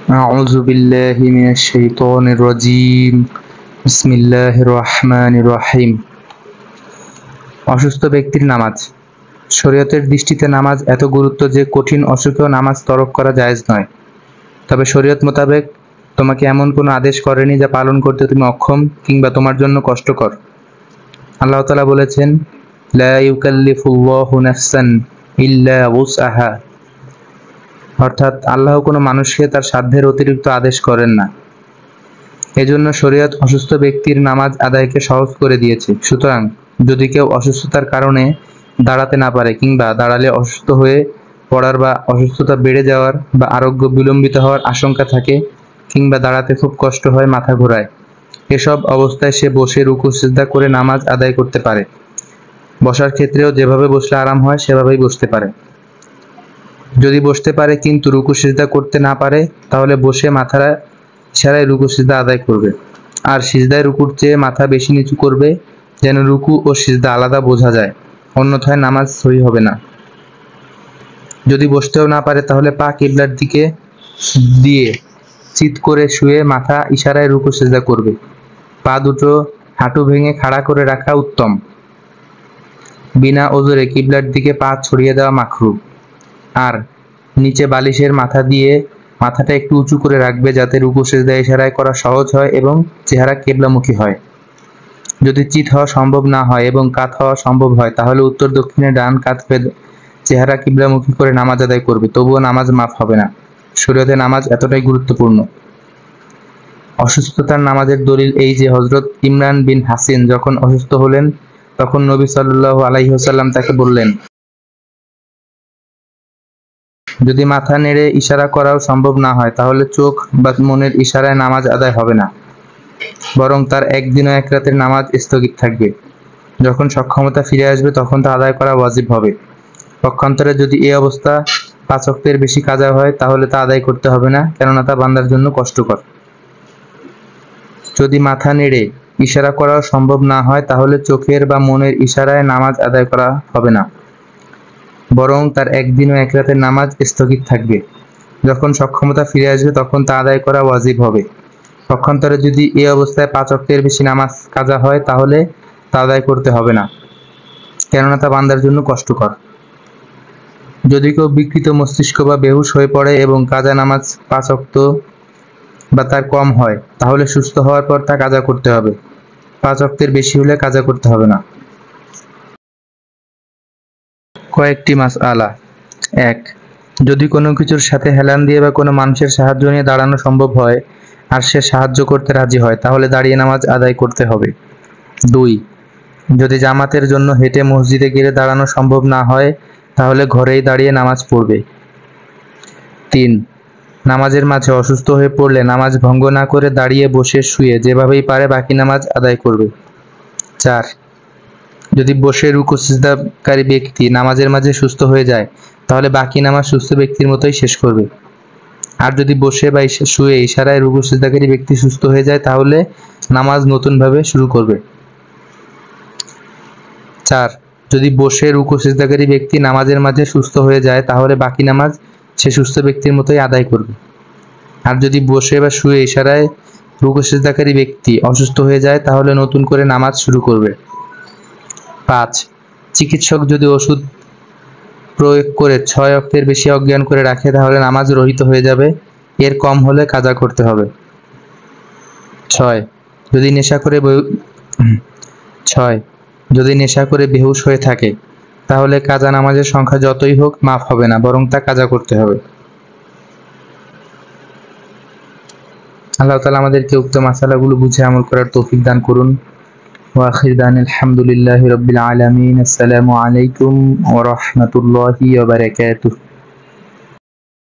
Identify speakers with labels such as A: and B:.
A: أعوذ بالله من الشيطان الرجيم بسم الله الرحمن الرحيم অসুস্থ ব্যক্তির নামাজ। শরীয়তের দৃষ্টিতে নামাজ এত গুরুত্ব যে কঠিন অসুখেও নামাজ তরক করা জায়েজ নয়। তবে শরীয়ত মোতাবেক তোমাকে এমন কোনো আদেশ করেনি যা পালন করতে তুমি অক্ষম কিংবা তোমার জন্য কষ্টকর। আল্লাহ তাআলা বলেছেন, লা ইউকাল্লিফুল্লাহু নাফসান ইল্লা উসআহা, অর্থাৎ আল্লাহ কোনো মানুষকে তার সাধ্যের অতিরিক্ত আদেশ করেন না। এজন্য শরীয়ত অসুস্থ ব্যক্তির নামাজ আদায়কে সহজ করে দিয়েছে। সুতরাং যদি কেউ অসুস্থতার কারণে দাঁড়াতে না পারে কিংবা দাঁড়ালে অসুস্থ হয়ে পড়ার বা অসুস্থতা বেড়ে যাওয়ার বা আরোগ্য বিলম্বিত হওয়ার আশঙ্কা থাকে কিংবা দাঁড়াতে খুব কষ্ট হয়, মাথা ঘোরায়, এসব অবস্থায় সে বসে রুকু সিজদা করে নামাজ আদায় করতে পারে। বসার ক্ষেত্রেও যেভাবে বসলে আরাম হয় সেভাবেই বসতে পারে। যদি বসতে পারে কিন্তু রুকু সিজদা করতে না পারে তাহলে বসে মাথার ইশারায় রুকু সিজদা আদায় করবে, আর সিজদায় রুকুর চেয়ে মাথা বেশি নিচু করবে যেন রুকু ও সিজদা আলাদা বোঝা যায়, অন্যথায় নামাজ সহিহ হবে না। যদি বসতেও না পারে তাহলে পা কিবলার দিকে দিয়ে চিৎ করে শুয়ে মাথা ইশারায় রুকু সিজদা করবে। পা দুটো হাঁটু ভেঙে খাড়া করে রাখা উত্তম। বিনা ওজরে কিবলার দিকে পা ছড়িয়ে দেওয়া মাকরুহ। আর নিচে বালিশের মাথা দিয়ে মাথাটা একটু উঁচু করে রাখবে যাতে রুকু সিজদা ইশারায় করা সহজ হয় এবং চেহারা কিবলামুখী হয়। যদি চিৎ হওয়া সম্ভব না হয় এবং কাত হওয়া সম্ভব হয় তাহলে উত্তর দক্ষিণে ডান কাত চেহারা কিবলামুখী করে নামাজ আদায় করবে, তবুও নামাজ মাফ হবে না। শরীয়তে নামাজ এতটাই গুরুত্বপূর্ণ। অসুস্থতার নামাজের দলিল এই যে হযরত ইমরান বিন হাসিন যখন অসুস্থ হলেন তখন নবী সাল্লাল্লাহু আলাইহি ওয়াসাল্লাম তাকে বললেন, যদি মাথা নেড়ে ইশারা করাও সম্ভব না হয় তাহলে চোখ বা মনের ইশারায় নামাজ আদায় হবে না, বরং তার একদিন ও এক রাতের নামাজ স্থগিত থাকবে। যখন সক্ষমতা ফিরে আসবে তখন তা আদায় করা ওয়াজিব হবে। পক্ষান্তরে যদি এই অবস্থা 5 ওয়াক্তের বেশি কাজা হয় তাহলে তা আদায় করতে হবে না, কেননা তা বান্দার জন্য কষ্টকর। যদি মাথা নেড়ে ইশারা করাও সম্ভব না হয় তাহলে চোখের বা মনের ইশারায় নামাজ আদায় করা হবে না, বরং তার একদিন ও এক রাতের নামাজ স্থগিত থাকবে। যখন সক্ষমতা ফিরে আসবে তখন তা আদায় করা ওয়াজিব হবে। পক্ষান্তরে যদি এই অবস্থায় 5 ওয়াক্তের বেশি নামাজ কাজা হয় তাহলে তা আদায় করতে হবে না, কেননা তা বান্দার জন্য কষ্টকর। যদি কেউ বিকৃত মস্তিষ্ক বা বেহুশ হয়ে পড়ে এবং কাজা নামাজ 5 ওয়াক্ত বা তার কম হয় তাহলে সুস্থ হওয়ার পর তা কাজা করতে হবে। 5 ওয়াক্তের বেশি হলে কাজা করতে হবে না। কয়েকটি মাসআলা। 1. যদি কোনো কিছুর সাথে হেলান দিয়ে বা কোনো মানুষের সাহায্য নিয়ে দাঁড়ানো সম্ভব হয় আর সে সাহায্য করতে রাজি হয় তাহলে দাঁড়িয়ে নামাজ আদায় করতে হবে। 2. যদি জামাতের জন্য হেঁটে মসজিদে গিয়ে দাঁড়ানো সম্ভব না হয় তাহলে ঘরেই দাঁড়িয়ে নামাজ পড়বে। 3. নামাজের মাঝে অসুস্থ হয়ে পড়লে নামাজ ভঙ্গ না করে দাঁড়িয়ে বসে শুয়ে যেভাবেই পারে বাকি নামাজ আদায় করবে। 4. যদি বসে রুকু সিজদাকারী ব্যক্তি নামাজের মাঝে সুস্থ হয়ে যায় তাহলে বাকি নামাজ সুস্থ ব্যক্তির মতোই শেষ করবে। আর যদি বসে বা শুয়ে ইশারায় রুকু সিজদাকারী ব্যক্তি সুস্থ হয়ে যায় তাহলে নামাজ নতুনভাবে শুরু করবে। 4. যদি বসে রুকু সিজদাকারী ব্যক্তি নামাজের মাঝে সুস্থ হয়ে যায় তাহলে বাকি নামাজ সে সুস্থ ব্যক্তির মতোই আদায় করবে। আর যদি বসে বা শুয়ে ইশারায় রুকু সিজদাকারী ব্যক্তি অসুস্থ হয়ে যায় তাহলে নতুন করে নামাজ শুরু করবে। 5. চিকিৎসক যদি ওষুধ প্রয়োগ করে 6 ওয়াক্তের বেশি অজ্ঞান করে রাখে তাহলে নামাজ রহিত হয়ে যাবে, এর কম হলে কাজা করতে হবে। 6. যদি নেশা করে বেহুশ হয়ে থাকে তাহলে কাজা নামাজের সংখ্যা যতই হোক মাফ হবে না, বরং তা কাজা করতে হবে। আল্লাহ তাআলা আমাদেরকে উক্ত মাসালাগুলো বুঝে আমল করার তৌফিক দান করুন। ওয়া আখির দাওয়ানা আলহামদুলিল্লাহি রাব্বিল আলামিন। আসসালামু আলাইকুম ওয়া রাহমাতুল্লাহি ওয়া বারাকাতুহু।